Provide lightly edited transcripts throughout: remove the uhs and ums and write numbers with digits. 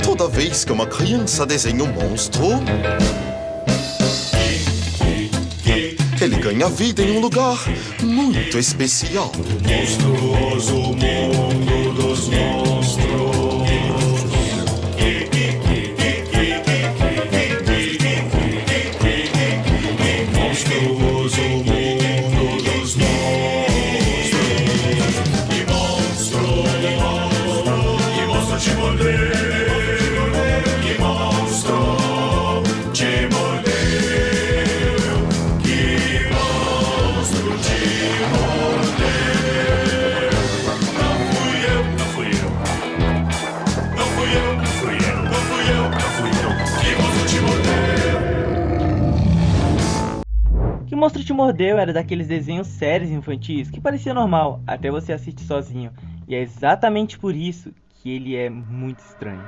Toda vez que uma criança desenha um monstro, ele ganha vida em um lugar muito especial. Monstruoso mundo dos monstros. Monstruoso mundo dos monstros. Que monstro, que monstro te mordeu. Que monstro te mordeu. Que monstro te mordeu. Não fui eu, não fui eu. Não fui eu, não fui eu, não fui eu, não fui eu. Que monstro te mordeu. Que Monstro Te Mordeu era daqueles desenhos sérios infantis que parecia normal até você assistir sozinho. E é exatamente por isso que ele é muito estranho.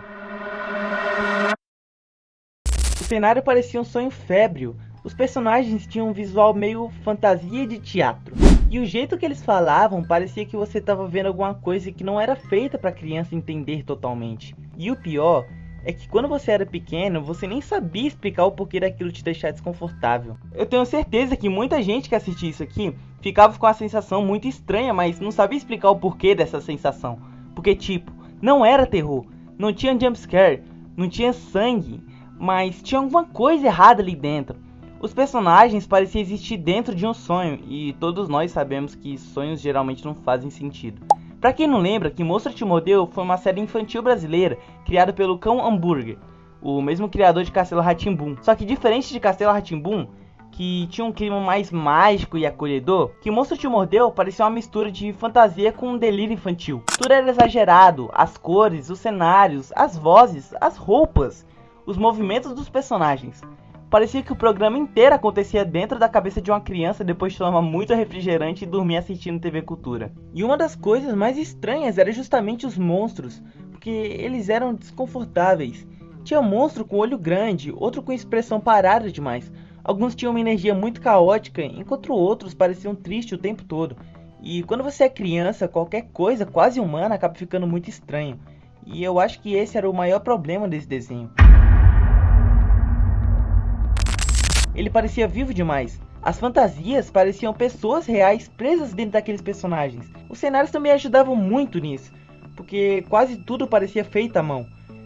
O cenário parecia um sonho fébrile. Os personagens tinham um visual meio fantasia de teatro. E o jeito que eles falavam parecia que você estava vendo alguma coisa que não era feita para a criança entender totalmente. E o pior é que quando você era pequeno, você nem sabia explicar o porquê daquilo te deixar desconfortável. Eu tenho certeza que muita gente que assistia isso aqui ficava com a sensação muito estranha, mas não sabia explicar o porquê dessa sensação. Porque tipo, não era terror, não tinha jumpscare, não tinha sangue, mas tinha alguma coisa errada ali dentro. Os personagens pareciam existir dentro de um sonho, e todos nós sabemos que sonhos geralmente não fazem sentido. Pra quem não lembra, Que Monstro Te Mordeu foi uma série infantil brasileira criada pelo Cão Hambúrguer, o mesmo criador de Castelo Rá-Tim-Bum. Só que diferente de Castelo Rá-Tim-Bum, que tinha um clima mais mágico e acolhedor, Que Monstro Te Mordeu parecia uma mistura de fantasia com um delírio infantil. Tudo era exagerado, as cores, os cenários, as vozes, as roupas, os movimentos dos personagens. Parecia que o programa inteiro acontecia dentro da cabeça de uma criança depois de tomar muito refrigerante e dormir assistindo TV Cultura. E uma das coisas mais estranhas era justamente os monstros, porque eles eram desconfortáveis. Tinha um monstro com olho grande, outro com expressão parada demais. Alguns tinham uma energia muito caótica, enquanto outros pareciam tristes o tempo todo. E quando você é criança, qualquer coisa quase humana acaba ficando muito estranho. E eu acho que esse era o maior problema desse desenho. Ele parecia vivo demais. As fantasias pareciam pessoas reais presas dentro daqueles personagens. Os cenários também ajudavam muito nisso, porque quase tudo parecia feito à mão.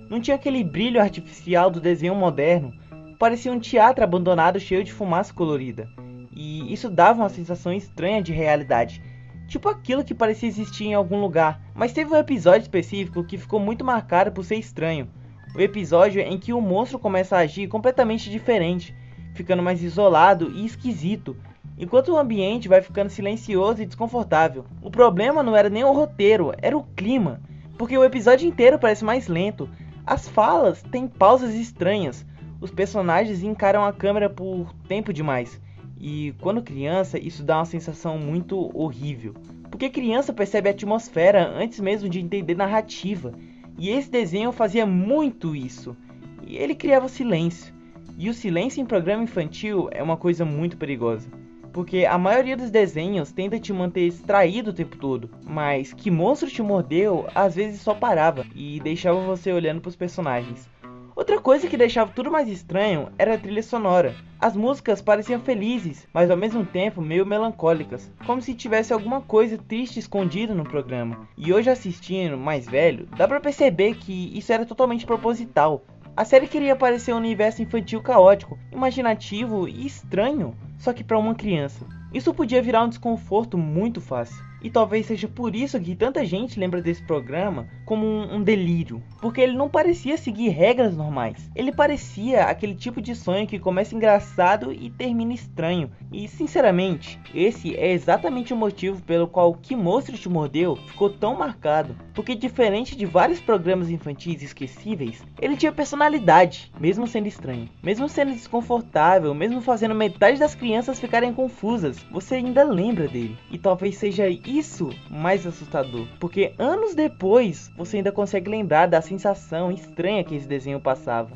Não tinha aquele brilho artificial do desenho moderno. Parecia um teatro abandonado cheio de fumaça colorida. E isso dava uma sensação estranha de realidade. Tipo aquilo que parecia existir em algum lugar. Mas teve um episódio específico que ficou muito marcado por ser estranho. O episódio em que o monstro começa a agir completamente diferente, ficando mais isolado e esquisito, enquanto o ambiente vai ficando silencioso e desconfortável. O problema não era nem o roteiro, era o clima, porque o episódio inteiro parece mais lento, as falas têm pausas estranhas, os personagens encaram a câmera por tempo demais, e quando criança isso dá uma sensação muito horrível, porque criança percebe a atmosfera antes mesmo de entender narrativa, e esse desenho fazia muito isso, e ele criava silêncio. E o silêncio em programa infantil é uma coisa muito perigosa, porque a maioria dos desenhos tenta te manter distraído o tempo todo, mas Que Monstro Te Mordeu às vezes só parava e deixava você olhando para os personagens. Outra coisa que deixava tudo mais estranho era a trilha sonora. As músicas pareciam felizes, mas ao mesmo tempo meio melancólicas, como se tivesse alguma coisa triste escondida no programa. E hoje assistindo, mais velho, dá pra perceber que isso era totalmente proposital. A série queria parecer um universo infantil caótico, imaginativo e estranho, só que para uma criança. Isso podia virar um desconforto muito fácil. E talvez seja por isso que tanta gente lembra desse programa como um delírio. Porque ele não parecia seguir regras normais. Ele parecia aquele tipo de sonho que começa engraçado e termina estranho. E sinceramente, esse é exatamente o motivo pelo qual Que Monstro Te Mordeu ficou tão marcado. Porque diferente de vários programas infantis esquecíveis, ele tinha personalidade, mesmo sendo estranho. Mesmo sendo desconfortável, mesmo fazendo metade das crianças ficarem confusas, você ainda lembra dele. E talvez seja isso mais assustador, porque anos depois você ainda consegue lembrar da sensação estranha que esse desenho passava.